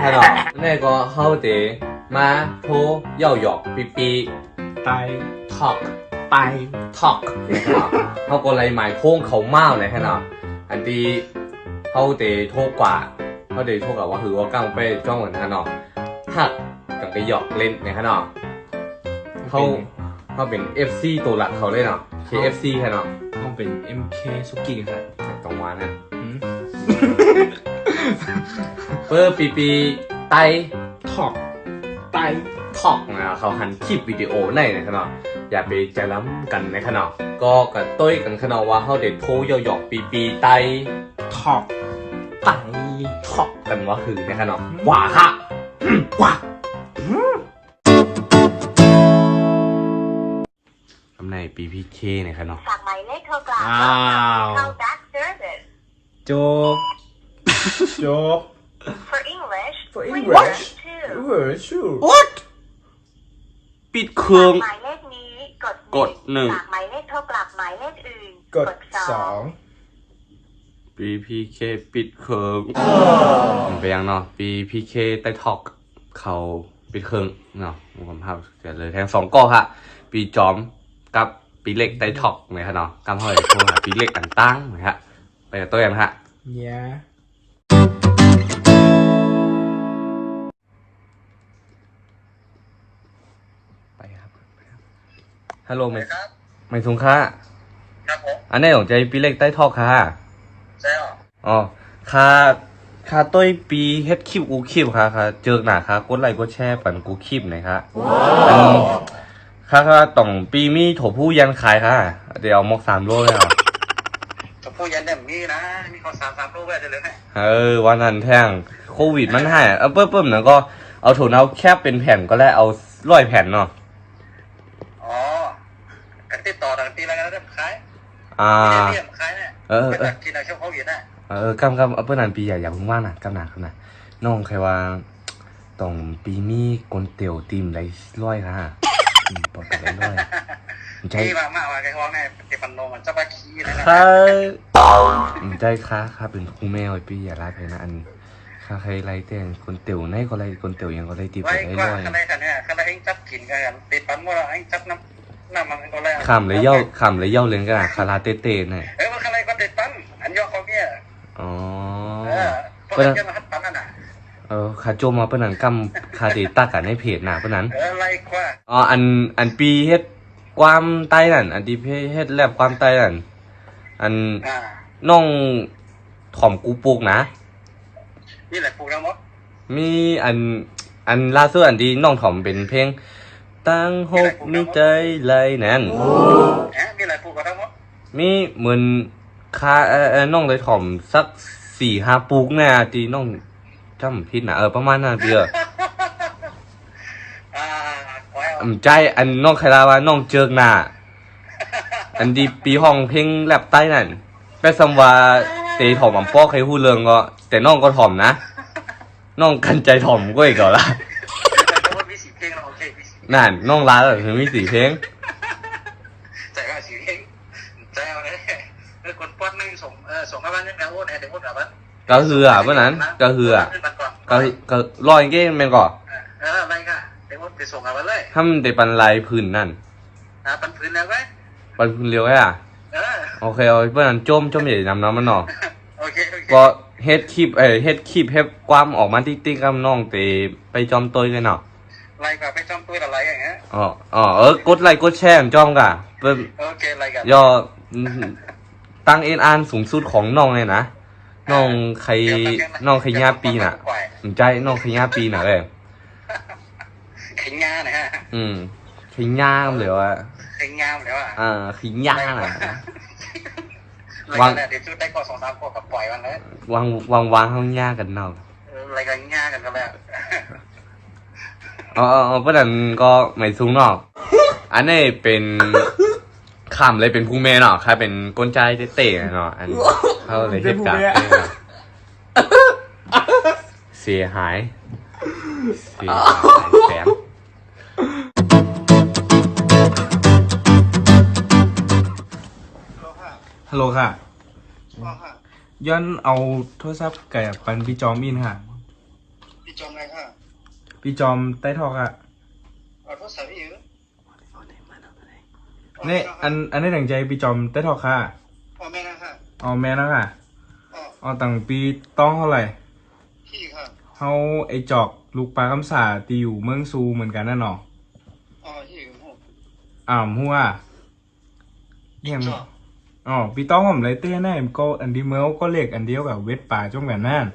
睇到呢個後地馬拖又肉 B B 帶 talk 帶 talk เขาก็เลยหมายโค้งเขาเมาเลยฮะเนาะอันที่เขาเดโทกว่าเขาเดโทกว่าคือว่าก้าวไปจ้องเหมือนฮะเนาะหักกับไปหยอกเล่นเนี่ยฮะเนาะเขาเป็น FC ตัวหลักเขาเลยเนาะ KFC ฮะเนาะ ต้องเป็น MK สุกี้ครับ ตรงวานะเปิดปีปีไต ถอกไต ทอกนะเขาหันคลิปวิดีโอในนะครับเนาะอย่าไปใจล้ำกันนะครับเนาะก็กระต้อยกันขนาดว่าเขาเด็ดโทยหยอกปีปีไต ถอกไต ทอกกันว่าคือนะครับเนาะหว่าค่ะหว่าคำใน BPK นะครับเนาะ ฝากหมายเลขโทรกลับ อ้าว เข้า back service จบจบ for English For please English? press what ปิดเครื่อง 2หมายเลขนี้กด หนึ่ง ฝากหมายเลขโทรกลับหมายเลขอื่น กด สอง BPK ปิดเครื่องไปยังเนาะ BPK ใต้ทอกเขาปิดเครื่องเนาะผมภาพเสียเลยแทง2ก้อค่ะปีจอมกับปีเล็กใต้ทอกนะครับเนาะกำห้อยโทรหาปีเล็กอันตั้งนะฮะไปกับตัวกันฮะ yeah ไปครับฮัลโหลไม่ ครับ ไม่ทุงค่ะ ครับผม อันนี้ของใจปีเล็กใต้ทอกค่ะ ใช่หรอ อ๋อค่าต้วยปีเฮ็ดคลิปกูคลิปค่ะเจอหน้าค่ะกดไลค์กดแชร์ปั่นกูคลิปหน่อยค่ะอันค่ะต้องปีมีโถผู้ยันขายค่ะเดี๋ยวเอามก3 โลเลยอ่ะ จะพูดยันแบบนี้นะ มีข้อสามรูปแบบเลยนะ วันนั้นแท่งโควิดมันให้เปิ้มๆแล้วก็เอาโถเอาแคบเป็นแผ่นก็แล้วเอา100 แผ่นเนาะ อ๋อกันติดต่อกันตีอะไรกันแล้วขาย เรียมขายเนี่ยกินอะไรช่วงโควิดน่ะ กำเปิ้นนั้นปีอย่าเพิ่งว่านะกำหนักน้องใครว่าต้องปีมีกลเตียวตีมไร100ค่ะปลดไป100ใจ ที่มากว่าไอ้ห้องเนี่ยเก็บปันโนมันจะไปขี้เลยนะ ใจค่ะเป็นครูแมวปีอย่าไล่ไปนะอันค่ะใครไล่แต่งคนเตียวในก็ไล่คนเตียวยังก็ไล่ตีไป ไว้ ได้ กว่า 100 ข้างในกันเนี่ยข้างในเองจับกินกันติดปันว่าเองจับน้ำมันก็แล้ว ขำเลยเย่าเลยกันคาราเต้ๆน่ะ มันข้างในก็ติดปันอันย่อเขาเนี่ย อ๋อ พวกนั้นจะมาหัดปันนั่นน่ะ คาโจมาเปิ้นนั้นกำคาเดต้ากันในเพจน่ะเปิ้นนั้น ไรกว่า อ๋ออันปีเฮ็ดความใต้นั่นอันที่เฮ็ดแลบความใต้นั่นอันน้องถ่อมกูปลูกนะ นี่แหละปลูกทั้งหมด มีอันล่าสุดอันที่น้องถ่อมเป็นเพลงตั้งหกมีใจไหลนั่น นี่แหละปลูกทั้งหมด มีเหมือนน้องเลยถ่อมสัก 4-5 ปลูกแน่ที่น้องจำผิดนะประมาณนั้นเดียวใจอันน้องใครลาว่าน้องเจิกหน้าอันดีปีห้องเพลงแรปใต้นั่นแปลซัมว่าเตะถ่อมป้อใครพูดเรื่องก็แต่น้องก็ถ่อมนะน้องกันใจถ่อมก็อีกแล้วล่ะนั่นน้องลาแล้วถึงมี4 เพลงใจก็4 เพลงใจเอาเลยคนป้อนนึงส่งมาบ้านนึงแล้วโอ้แอร์เดี๋ยวโอ้แบบว่าก็คือเมื่อนั้นก็รอยเก้แม่นก่ออะไรก็เดี๋ยวไปส่งเอาไปเลย ถ้ามันได้ปันลายพื้นนั่น ปันพื้นแล้วไหม ปันพื้นเร็วไว้โอเคเอาเพื่อนนั้นจมใหญ่นำน้ำมันหน่อ โอเคก็เฮ็ดคลิปเฮ็ดความออกมาติ๊กกับน้องเตไปจอมตัวกันเนาะ ไลค์ก็ไปจอมตัวอะไรอย่างเงี้ยกดไลค์กดแชร์จอมกะโอเคไลค์กันย่อตั้งเอ็นอันสูงสุดของน้องเลยนะน้องใครย่าปีน่ะใจน้องใครย่าปีน่ะเลยขิงงานะฮะใครย่าเลยว่าขิงงามแล้วขิงย่าน่ะวางเดี๋ยวชุดได้ก็2-3 ก็ปล่อยวันเลยวางห้องย่ากันเนาะอะไรกันงากันก็แล้วเพราะนั้นก็ไม่สูงเนาะอันนี้เป็นคำเลยเป็นผู้แม่เนาะใครเป็นก้นใจเตะเนาะอันเขาเลยเหตุการณ์เสียหายแสนฮัลโหลค่ะย้อนเอาโทรศัพท์กับปันพี่จอมอินค่ะ พี่ พี่จอมอะไรค่ะ พี่จอมใต้ทอกค่ะ เอาโทรศัพท์พี่อยู่ นี่อันนี้ดังใจพี่จอมใต้ทอกค่ะ พ่อแม่นะค่ะ เอาแม่นะค่ะ อ๋อ เอาตั้งปีต้องเท่าไหร่ พี่ค่ะ เฮาไอจอกลูกปลาคำสาตีอยู่เมืองซูเหมือนกันน่ะเนาะ อ๋อพี่อยู่หู หัวเนี่ย จอ อ๋อพี่ต้องผมเลยเต้แน่ก็อันดีเมลก็เลขอันเดียวกับเวทป่าจ้องกันนั่น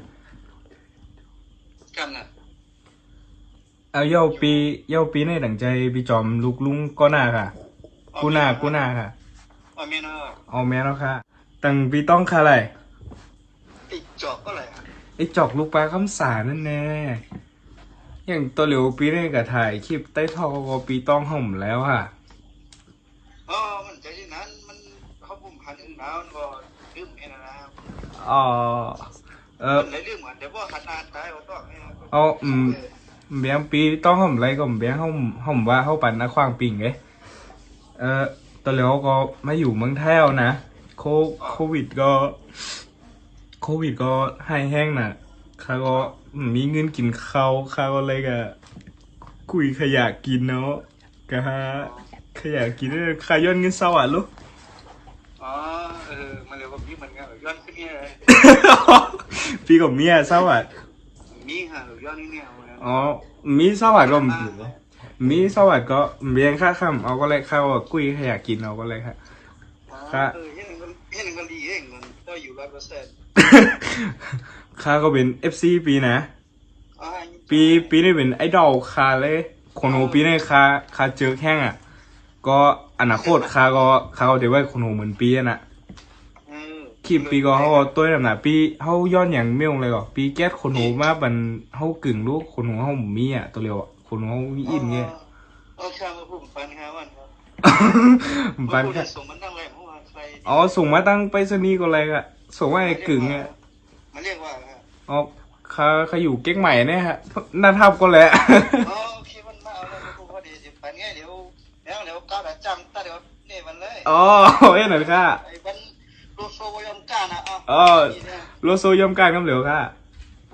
กันน่ะ เอาเย้าปีในดังใจพี่จอมลูกลุงก็น่าค่ะ กูน่าค่ะ อ๋อแม่นะ เอาแม่แล้วค่ะตั้งพี่ต้องค่ะอะไร ไอ้จอกก็อะไรอ่ะ ไอจอกลูกปลาคำสานั่นแน่อย่างตัวเหลียวปีนี้กับถ่ายคลิปใต้ทอกก็ปีต้องห่มแล้วค่ะ อ๋อมันใจที่นั้นมันเขาบุ่มหันอึ้งหนาวมันก็ลืมเองนะ อ๋อมันเลยลืมเหมือนเดี๋ยวว่าหันหน้าตายว่าต้องเนี่ย เอาเบียงปีต้องห่มอะไรก็เบียงห่มว่าเข้าปั่นนะควางปิ่งเอ้ตัวเหลียวก็มาอยู่เมืองไทยแล้วนะโควิดก็ให้แห้งน่ะข้าก็มีเงินกินข้าวข้าก็เลยก็คุยขยะกินเนาะกะฮะขยะกินข้าย้อนเงินเศร้าอ่ะลูก อ๋อมันเรียกว่ามีเหมือนกันย้อนขึ้นเนี่ยเลย พี่กับเมียเศร้าอ่ะ มีค่ะย้อนนี่เนี่ย อ๋อมีเศร้าอ่ะก็มีเศร้าอ่ะก็เบียงค่าคำเอาก็เลยข้าวกุยขยะกินเอาก็เลยค่ะ เห็นเงินดีเองมันก็อยู่100%ข้าก็เป็น FC ปีนะ ปีนี้เป็นไอดอลคาเลยคนโหปีนี้คาเจอแข้งอ่ะ ก็อนาคตคาก็เดี๋ยวไว้คนโหเหมือนปีน่ะคลิปปีก็เขาตัวแบบน่ะปีเขาย้อนอย่างเมี่ยงเลยก็ปีแก๊สคนโหมาบันเขากึ่งลูกคนโหเขามีอ่ะตัวเร็วอ่ะคนโหเขามีอินเงี้ย โอเคมาพูดปัน5 วันครับ ปัน พูด ค่ะ ส่งมันตั้งแรงเพราะว่าใคร อ๋อส่งมาตั้งไปสนีย์ก็เลยอ่ะส่งมาไอ้กึ่งอ่ะ มันเรียกว่า อ๋อเขาอยู่เก๊กใหม่เนี่ยฮะน่าทับก็แหละ อ๋อโอเคมันมาเอาแล้วพูดพอดีเดี๋ยวปันไงเดี๋ยวก้าวแต่จำตาเดี๋ยวนี่มันเลย อ๋อเอ้ยหน่อยค่ะ ไอ้บันโลโซยมการนะโลโซยอมการกำเหลวค่ะ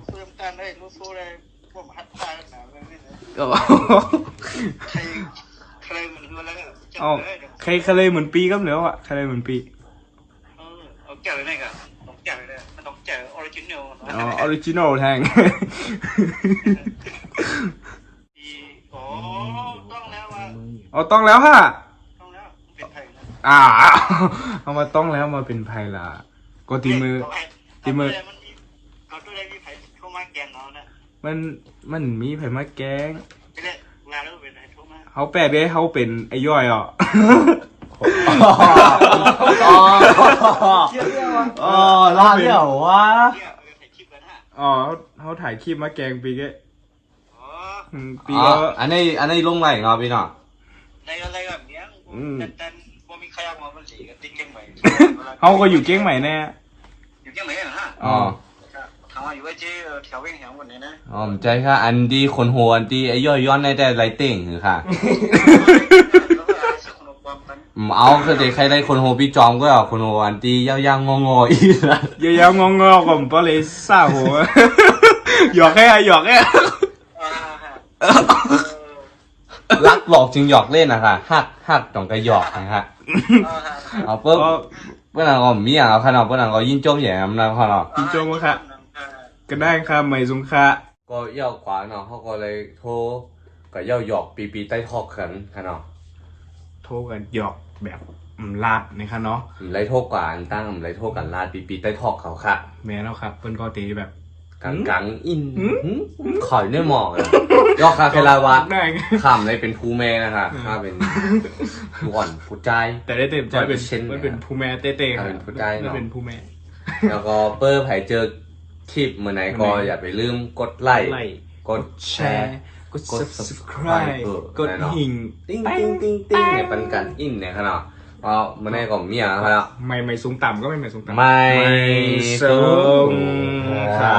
โซยมการได้โลโซได้พวกหัดตายหนาเลยนี่นะ อ๋อ ใครมันคืออะไรกัน อ๋อใครเลยเหมือนปีกำเหลวอ่ะใครเลยเหมือนปี เอาแก่เลยนี่กันต้องแก่เลยมันต้องแก่ออริจินอล อ๋อออริจินอลแทง อ๋อต้องแล้วว่า อ๋อต้องแล้วค่ะ ต้องแล้วเป็นไทยนะ เอามาต้องแล้วมาเป็นไพล่ะก็ตีมือ มันมีเอาตัวใดมีไผ่เข้ามาแกนเอานะ มันมีไผมาแกง ไปเลยงานแล้วเป็นไอ้เข้ามา เขาแปลได้เขาเป็นไอ้ย่อยอ่ะ อ๋อลาเดี่ยววะ เนี่ยมันถ่ายคลิปกันฮะ อ๋อเขาถ่ายคลิปมาแกงปีก อ๋อ ปี อ๋อ ก็ อันนี้ลงไหนเนาะพี่เนาะ อะไรแบบเนี้ยแต่พอมีใครเอามามันสีกันติ๊กเก่งใหม่ เขาก็อยู่เก๊กใหม่แน่ อยู่เก่งใหม่เหรอฮะ อ๋อ ถามว่าอยู่ไอ้เจ๊แถวเว้งแถวหมดเลยนะ อ๋อผมใจค่ะ อันดีคนหัวอันดีไอ้ย่อยย้อนในแต่ไรเต่งหรือค่ะ แล้วก็ซื้อขนมปังกัน เอาคือเด็กใครได้คนหัวพี่จอมก็เอาคนหัวอันดีย่างงออีกแล้ว ยาวๆงอๆก่อนปะเลยซ่าหัว หยอกแค่หยอกแค่ รักหลอกจึงหยอกเล่นนะคะหักต้องกระหยอกนะคะเอาเพิ่มเพื่อนเราก็มีอย่างเอาขนาดเพื่อนเราก็ยิ่งโจมแย่มนะขนาด จริงจงค่ะก็ได้ค่ะไม่สงค่ะ ก็เย่าขวาเนาะเขาก็เลยโทรกับเย่าหยอกปีใต้ทอกกันค่ะเนาะ โทรกันหยอกแบบลาดนะคะเนาะ ไรโทษกว่าอันตั้งไรโทษกันลาดปีใต้ทอกเขาค่ะ แม่แล้วครับเพิ่นก็ตีแบบ กังอินขอยเนี่ยหมอกเลยยอกคาเคลาวะ ได้ ขำเลยเป็นผู้แม่นะคะถ้าเป็นผู้อ่อนผู้ใจ แต่ได้เต็มใจเป็น 100% มันเป็นผู้แม่เต้ๆครับ เป็นผู้ใจเนอะ มันเป็นผู้แม่ แล้วก็เปิ้ลไผ่เจอคลิปเมื่อไหนก็อย่าไปลืมกดไลค์กดแชร์ กด subscribe กดหิ่ง ติ้งเนี่ยเป็นการอินเนี่ยขนาดเพราะเมื่อไหนก็มีอะไรแล้ว ไม่สูงต่ำก็ไม่สูงต่ำ ไม่ สูงค่ะ